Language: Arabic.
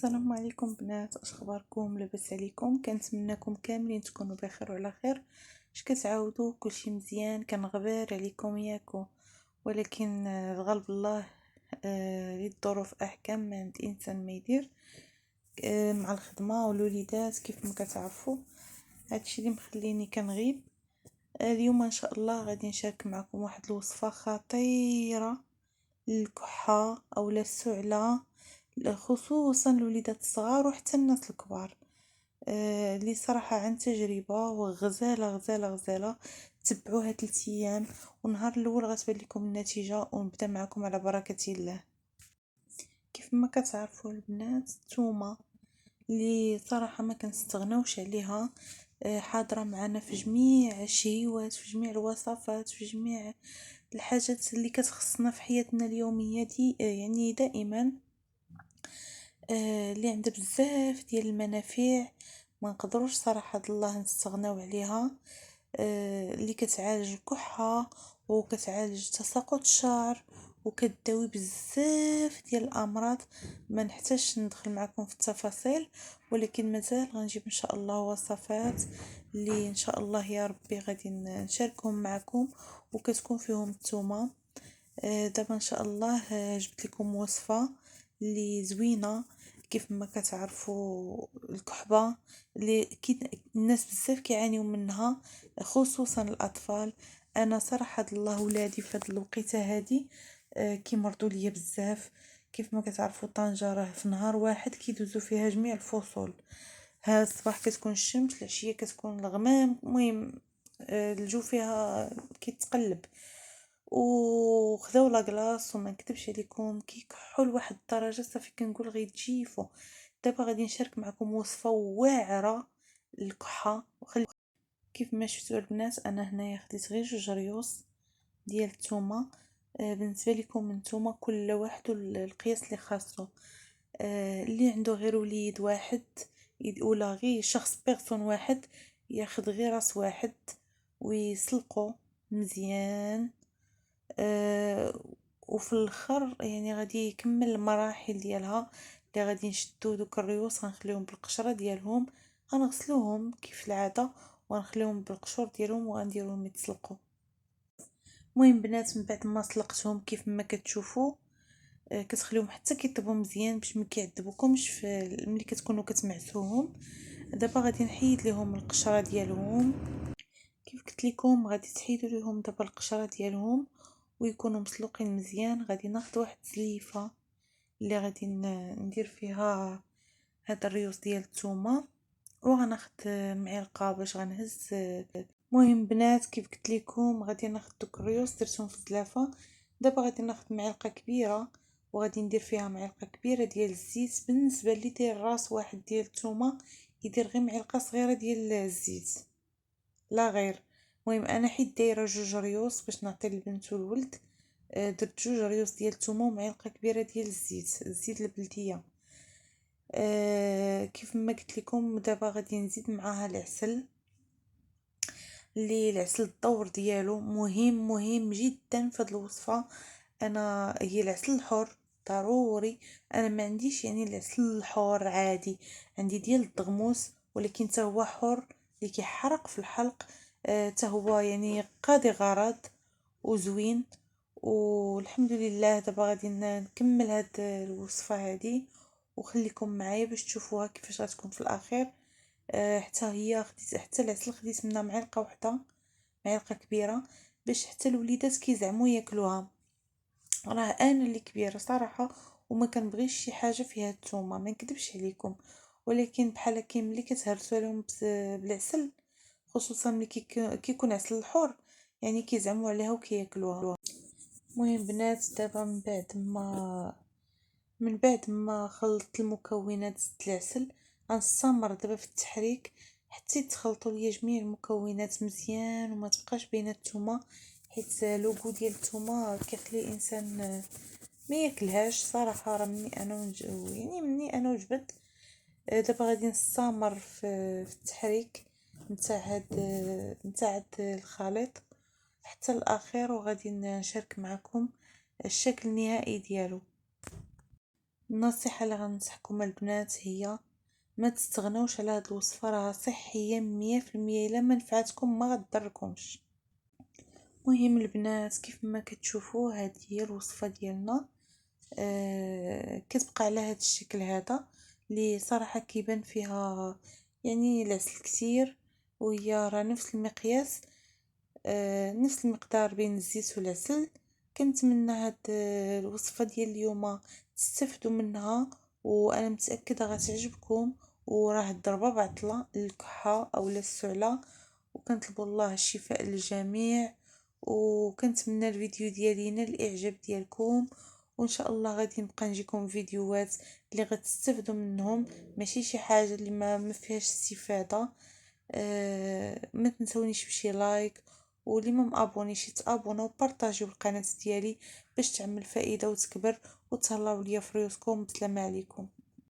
السلام عليكم بنات، اش اخباركم؟ لاباس عليكم؟ كنتمنىكم كاملين تكونوا بخير وعلى خير. اش كتعاودوا؟ كلشي مزيان؟ كنغبر عليكم ياكو، ولكن الغالب الله. للظروف احكام، ما عند انسان ما يدير. مع الخدمه والوليدات كيف ما كتعرفوا، هادشي اللي مخليني كنغيب. اليوم ان شاء الله غادي نشارك معكم واحد الوصفه خطيره للكحه او السعله، خصوصا الوليدات الصغار وحتى الناس الكبار. اللي صراحة عن تجربة وغزالة غزالة غزالة. تبعوها 3 ايام، ونهار الاول غتبان لكم النتيجة، ونبدا معكم على بركة الله. كيف ما كتعرفوا البنات، الثومه اللي صراحة ما كنستغناوش عليها، حاضرة معنا في جميع الشهيوات، في جميع الوصفات، في جميع الحاجات اللي كتخصنا في حياتنا اليومية دي، يعني دائما. اللي عندها بزاف ديال المنافع، ما نقدروش صراحة الله نستغناو عليها. اللي كتعالج الكحة، وكتعالج تساقط الشعر، وكتداوي بزاف ديال الامراض. ما نحتاجش ندخل معكم في التفاصيل، ولكن مازال غنجيب ان شاء الله وصفات اللي ان شاء الله يا ربي غادي نشاركهم معكم، وكتكون فيهم الثومه. دابا ان شاء الله جبت لكم وصفه اللي زوينه. كيف ما كتعرفوا الكحبه اللي الناس بزاف كيعانيو منها، خصوصا الاطفال. انا صراحه الله ولادي في هذه الوقيته هذه كيمرضوا ليا بزاف. كيف ما كتعرفوا طنجة راه في نهار واحد كيدوزو فيها جميع الفصول. ها الصباح كتكون الشمس، العشيه كتكون الغمام، المهم الجو فيها كيتقلب. وخذاو لاكلاص، وما نكذبش عليكم كيكحوا لواحد الدرجه صافي كنقول غيتجيفوا. دابا غادي نشارك معكم وصفه واعره للكحه كيف ما شفتوا البنات، انا هنايا خديت غير 2 ريوس ديال الثومه. بالنسبه لكم الثومه كل واحد القياس اللي خاصو. اللي عنده غير وليد واحد، ولا غير شخص بيرسون واحد، ياخذ غير راس واحد ويسلقه مزيان. وفي الاخر يعني غادي يكمل المراحل ديالها، اللي غادي نشدو دوك الريوس غنخليهم بالقشره ديالهم، غنغسلوهم كيف العاده، وغنخليهم بالقشور ديالهم وغنديرهم يتسلقوا. المهم بنات، من بعد ما سلقتهم كيف ما كتشوفوا، كتخليهم حتى كيطيبوا مزيان باش ما كيعذبوكمش في ملي كتكونوا كتمعسوهم. دابا غادي نحيد ليهم القشره ديالهم. كيف قلت لكم غادي تحيدوا ليهم دابا القشره ديالهم، ويكونوا مسلوقين مزيان. غادي ناخذ واحد الزليفه اللي غادي ندير فيها هاد الريوس ديال الثومه، وغناخذ معلقه باش غنهز. المهم بنات، كيف قلت لكم غادي ناخذ دوك الريوس درتهم في الزلافه. دابا غادي ناخذ معلقه كبيره، وغادي ندير فيها معلقه كبيره ديال الزيت. بالنسبه اللي داير راس واحد ديال الثومه، يدير غير معلقه صغيره ديال الزيت، لا غير. المهم انا حيت دايره 2 ريوس باش نعطي للبنت والولد. درت 2 ريوس ديال الثومه ومعلقه كبيره ديال الزيت البلديه. كيف ما قلت لكم دابا غادي نزيد معاها العسل، اللي العسل الدور ديالو مهم مهم جدا في هذه الوصفه. انا هي العسل الحر ضروري. انا ما عنديش يعني العسل الحر عادي، عندي ديال الدغموس، ولكن حتى هو حر اللي كيحرق في الحلق. حتى هو يعني قاضي غرض وزوين. والحمد لله دابا غادي نكمل هاد الوصفه هذه، وخليكم معايا باش تشوفوها كيفاش غتكون في الاخير. حتى هي خديت، حتى العسل خديت منها معلقه واحده، معلقه كبيره، باش حتى الوليدات كيزعموا ياكلوها. راه انا اللي كبيره صراحه، وما كنبغيش شي حاجه فيها الثومه، ما نكذبش عليكم. ولكن بحال هكا ملي كتهرسوا لهم بالعسل، خصوصا ملي كيكون عسل الحور، يعني كيزعموا عليها وكياكلوها. المهم بنات، دابا من بعد ما خلطت المكونات زدت العسل. غنستمر دابا في التحريك حتى يتخلطوا ليا جميع المكونات مزيان، وما تبقاش بين الثومه، حيت لوغو ديال الثومه كيخلي الانسان ما ياكلهاش صراحه. راه مني انا وجبت. دابا غادي نستمر في التحريك نتاع هاد الخليط حتى الاخير، وغادي نشارك معكم الشكل النهائي ديالو. النصيحة اللي غنصحكم البنات هي ما تستغنوش على هاد الوصفة، راها صحية 100%، الا ما نفعتكم ما غضركمش. مهم البنات كيف ما كتشوفوا هذه هي الوصفة ديالنا. كتبقى على هاد الشكل هذا اللي صراحة كيبان فيها يعني العسل كتير، وهي راه نفس المقياس، نفس المقدار بين الزيت والعسل. كنتمنى هاد الوصفة ديال اليوم تستفدوا منها، وانا متأكدة غتعجبكم، وراه الضربة بعطلة للكحة او للسعلة، وكنطلب الله الشفاء للجميع. وكنتمنى الفيديو ديالي ينال الاعجاب ديالكم، وان شاء الله غادي نبقى نجيكم فيديوهات اللي غتستافدوا منهم، ماشي شي حاجه اللي ما فيهاش استفاده. ما تنسونيش بشي لايك، واللي ما مابونيش يتابونوا وبارطاجيو القناه ديالي باش تعمل فائده وتكبر، وتهلاو ليا في ريوسكم. بسلامه عليكم.